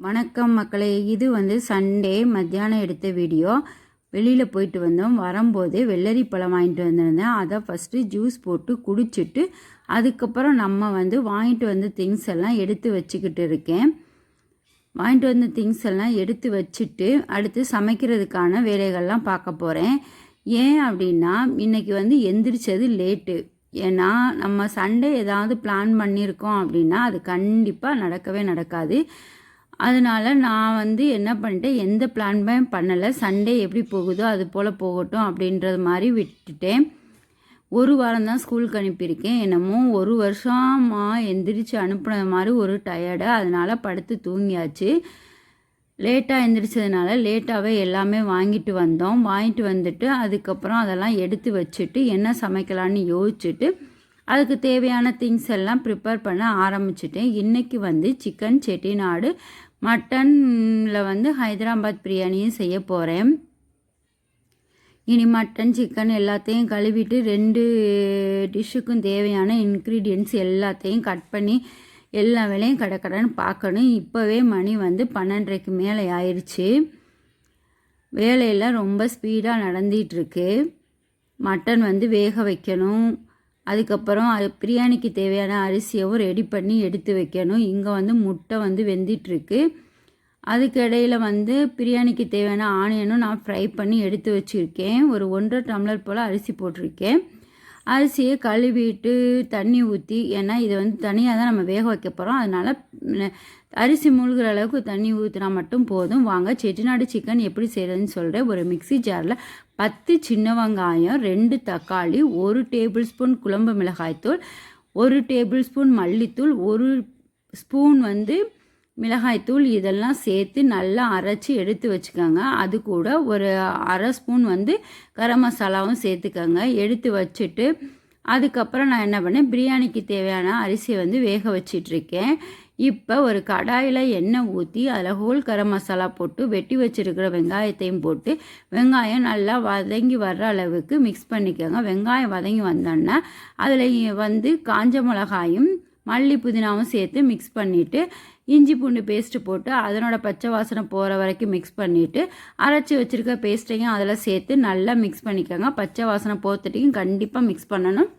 வணக்கம் மக்களே. இது சண்டே மத்தியானம் எடுத்த வீடியோ. வெளியில் போயிட்டு வந்தோம். வரும்போதே வெள்ளரி பழம் வாங்கிட்டு வந்திருந்தேன். அதை ஃபஸ்ட்டு ஜூஸ் போட்டு குடிச்சிட்டு அதுக்கப்புறம் நம்ம வாங்கிட்டு வந்த திங்ஸ் எல்லாம் எடுத்து வச்சுக்கிட்டு இருக்கேன். வாங்கிட்டு வந்த திங்ஸ் எல்லாம் எடுத்து வச்சுட்டு அடுத்து சமைக்கிறதுக்கான வேலைகள்லாம் பார்க்க போகிறேன். ஏன் அப்படின்னா இன்றைக்கி எந்திரிச்சது லேட்டு. ஏன்னா நம்ம சண்டே ஏதாவது பிளான் பண்ணியிருக்கோம் அப்படின்னா அது கண்டிப்பாக நடக்கவே நடக்காது. அதனால் நான் என்ன பண்ணிட்டேன், எந்த பிளானுமே பண்ணலை. சண்டே எப்படி போகுதோ அது போல் போகட்டும் அப்படின்றது மாதிரி விட்டுட்டேன். ஒரு வாரம் தான் ஸ்கூலுக்கு அனுப்பியிருக்கேன். என்னமோ ஒரு வருஷமாக எந்திரிச்சு அனுப்புனது மாதிரி ஒரு டயர்டு. அதனால் படுத்து தூங்கியாச்சு. லேட்டாக எந்திரிச்சதுனால லேட்டாகவே எல்லாமே வாங்கிட்டு வந்தோம். வாங்கிட்டு வந்துட்டு அதுக்கப்புறம் அதெல்லாம் எடுத்து வச்சுட்டு என்ன சமைக்கலான்னு யோசிச்சுட்டு அதுக்கு தேவையான திங்ஸ் எல்லாம் ப்ரிப்பேர் பண்ண ஆரம்பிச்சிட்டேன். இன்றைக்கி சிக்கன் செட்டிநாடு, மட்டனில் ஹைதராபாத் பிரியாணியும் செய்ய போகிறேன். இனி மட்டன் சிக்கன் எல்லாத்தையும் கழுவிட்டு 2 டிஷ்ஷுக்கும் தேவையான இன்க்ரீடியன்ட்ஸ் எல்லாத்தையும் கட் பண்ணி எல்லா வேலையும் கடன்னு பார்க்கணும். இப்போவே மணி 12:30க்கு மேலே ஆயிடுச்சு. வேலையெல்லாம் ரொம்ப ஸ்பீடாக நடந்துகிட்ருக்கு. மட்டன் வேக வைக்கணும். அதுக்கப்புறம் பிரியாணிக்கு தேவையான அரிசியவும் ரெடி பண்ணி எடுத்து வைக்கணும். இங்கே முட்டை வெந்திட்டுருக்கு. அதுக்கு இடையில் பிரியாணிக்கு தேவையான ஆனியனும் நான் ஃப்ரை பண்ணி எடுத்து வச்சுருக்கேன். ஒரு 1.5 டம்ளர் போல் அரிசி போட்டிருக்கேன். அரிசியை கழுவிட்டு தண்ணி ஊற்றி, ஏன்னா இது தனியாக தான் நம்ம வேக வைக்க போகிறோம். அதனால் அரிசி மூழ்கிற அளவுக்கு தண்ணி ஊற்றினா மட்டும் போதும். வாங்க செட்டிநாடு சிக்கன் எப்படி செய்கிறதுன்னு சொல்கிறேன். ஒரு மிக்சி ஜாரில் 10 சின்ன வெங்காயம், 2 தக்காளி, 1 டேபிள் ஸ்பூன் குழம்பு மிளகாய்த்தூள், 1 டேபிள் ஸ்பூன் மல்லித்தூள், 1 ஸ்பூன் மிளகாய்த்தூள் இதெல்லாம் சேர்த்து நல்லா அரைச்சி எடுத்து வச்சுக்கோங்க. அது கூட ஒரு அரை ஸ்பூன் கரம் மசாலாவும் சேர்த்துக்கோங்க. எடுத்து வச்சுட்டு அதுக்கப்புறம் நான் என்ன பண்ணேன், பிரியாணிக்கு தேவையான அரிசியை வேக வச்சிட்ருக்கேன். இப்போ ஒரு கடாயில் எண்ணெய் ஊற்றி அதில் ஹோல் கரம் மசாலா போட்டு வெட்டி வச்சுருக்கிற வெங்காயத்தையும் போட்டு வெங்காயம் நல்லா வதங்கி வர்ற அளவுக்கு மிக்ஸ் பண்ணிக்கோங்க. வெங்காயம் வதங்கி வந்தோன்னா அதில் காஞ்ச மிளகாயும் மல்லி புதினாவும் சேர்த்து மிக்ஸ் பண்ணிவிட்டு இஞ்சி பூண்டு பேஸ்ட்டு போட்டு அதனோட பச்சை வாசனை போகிற வரைக்கும் மிக்ஸ் பண்ணிவிட்டு அரைச்சி வச்சுருக்க பேஸ்ட்டையும் அதில் சேர்த்து நல்லா மிக்ஸ் பண்ணிக்கோங்க. பச்சை வாசனை போகிறதுட்டையும் கண்டிப்பாக மிக்ஸ் பண்ணணும்.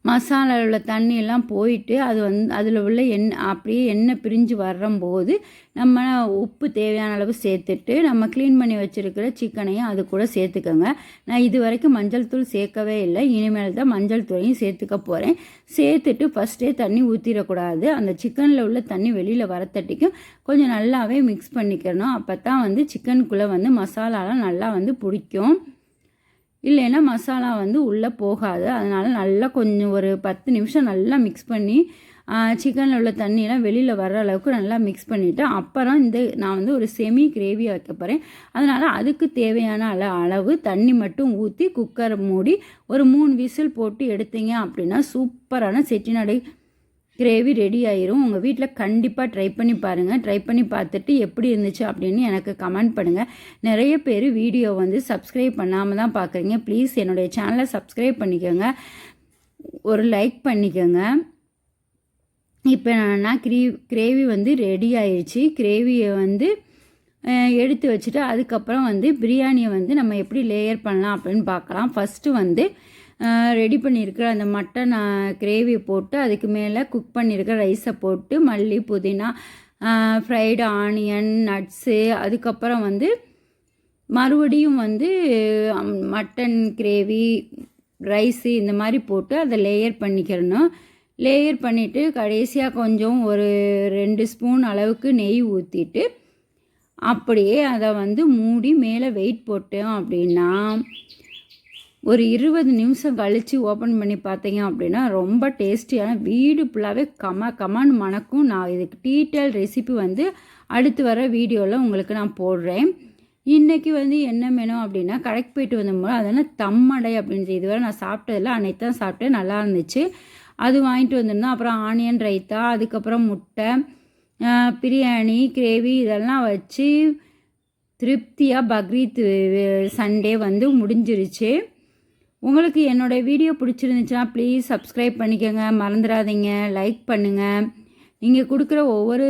மசாலாவில் உள்ள தண்ணியெல்லாம் போயிட்டு அது அதில் உள்ள அப்படியே எண்ணெய் பிரிஞ்சு வரும்போது நம்ம உப்பு தேவையான அளவு சேர்த்துட்டு நம்ம க்ளீன் பண்ணி வச்சுருக்கிற சிக்கனையும் அது கூட சேர்த்துக்கோங்க. நான் இது வரைக்கும் மஞ்சள் தூள் சேர்க்கவே இல்லை. இனிமேல் தான் மஞ்சள் தூளையும் சேர்த்துக்க போகிறேன். சேர்த்துட்டு ஃபஸ்ட்டே தண்ணி ஊற்றிடக்கூடாது. அந்த சிக்கனில் உள்ள தண்ணி வெளியில் வரத்தட்டிக்கும் கொஞ்சம் நல்லாவே மிக்ஸ் பண்ணிக்கணும். அப்போ தான் சிக்கனுக்குள்ளே மசாலாலாம் நல்லா பிடிக்கும். இல்லைன்னா மசாலா உள்ளே போகாது. அதனால் நல்லா கொஞ்சம் ஒரு 10 நிமிஷம் நல்லா மிக்ஸ் பண்ணி சிக்கனில் உள்ள தண்ணியெல்லாம் வெளியில் வர்ற அளவுக்கு நல்லா மிக்ஸ் பண்ணிவிட்டு அப்புறம் நான் ஒரு செமி கிரேவி வைக்க போகிறேன். அதனால் அதுக்கு தேவையான அளவு தண்ணி மட்டும் ஊற்றி குக்கர் மூடி ஒரு 3 விசில் போட்டு எடுத்தீங்க அப்படின்னா சூப்பரான செட்டிநாடு கிரேவி ரெடி ஆயிரும். உங்கள் வீட்டில் கண்டிப்பாக ட்ரை பண்ணி பாருங்கள். ட்ரை பண்ணி பார்த்துட்டு எப்படி இருந்துச்சு அப்படின்னு எனக்கு கமெண்ட் பண்ணுங்கள். நிறைய பேர் வீடியோ சப்ஸ்கிரைப் பண்ணாமல் தான் பார்க்குறீங்க. ப்ளீஸ் என்னுடைய சேனலை சப்ஸ்கிரைப் பண்ணிக்கோங்க, ஒரு லைக் பண்ணிக்கோங்க. இப்போ நான் கிரேவி ரெடி ஆயிடுச்சு. கிரேவியை எடுத்து வச்சுட்டு அதுக்கப்புறம் பிரியாணியை நம்ம எப்படி லேயர் பண்ணலாம் அப்படின்னு பார்க்கலாம். ஃபஸ்ட்டு ரெடி பண்ணியிருக்கிற அந்த மட்டன் கிரேவியை போட்டு அதுக்கு மேலே குக் பண்ணியிருக்கிற ரைஸை போட்டு மல்லி புதினா ஃப்ரைடு ஆனியன் நட்ஸு அதுக்கப்புறம் மறுபடியும் மட்டன் கிரேவி ரைஸு இந்த மாதிரி போட்டு அதை லேயர் பண்ணிக்கிறணும். லேயர் பண்ணிவிட்டு கடைசியாக கொஞ்சம் ஒரு 2 ஸ்பூன் அளவுக்கு நெய் ஊற்றிட்டு அப்படியே அதை மூடி மேலே வெயிட் போட்டோம் அப்படின்னா ஒரு 20 நிமிஷம் கழித்து ஓப்பன் பண்ணி பார்த்தீங்க அப்படின்னா ரொம்ப டேஸ்டியான வீடு ஃபுல்லாகவே கமான்னு மணக்கும். நான் இதுக்கு டீட்டெயில் ரெசிபி அடுத்து வர வீடியோவில் உங்களுக்கு நான் போடுறேன். இன்றைக்கி என்ன வேணும் அப்படின்னா கடைக்கு போயிட்டு வந்தபோது அதெல்லாம் தம்மடை அப்படின்னு இதுவரை நான் சாப்பிட்டதில்ல. அன்னைக்கு தான் சாப்பிட்டேன், நல்லா இருந்துச்சு. அது வாங்கிட்டு வந்திருந்தோம். அப்புறம் ஆனியன் ரைத்தா, அதுக்கப்புறம் முட்டை, பிரியாணி, கிரேவி இதெல்லாம் வச்சு திருப்தியாக பக்ரீத் சண்டே முடிஞ்சிருச்சு. உங்களுக்கு என்னோடய வீடியோ பிடிச்சிருந்துச்சுன்னா ப்ளீஸ் சப்ஸ்கிரைப் பண்ணிக்கோங்க, மறந்துடாதீங்க, லைக் பண்ணுங்கள். நீங்கள் கொடுக்குற ஒவ்வொரு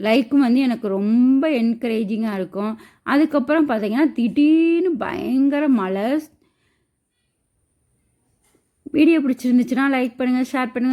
லைக்கும் வந்து எனக்கு ரொம்ப என்கரேஜிங்காக இருக்கும். அதுக்கப்புறம் பார்த்தீங்கன்னா திடீர்னு பயங்கர மழை. வீடியோ பிடிச்சிருந்துச்சுன்னா லைக் பண்ணுங்கள், ஷேர் பண்ணுங்கள்.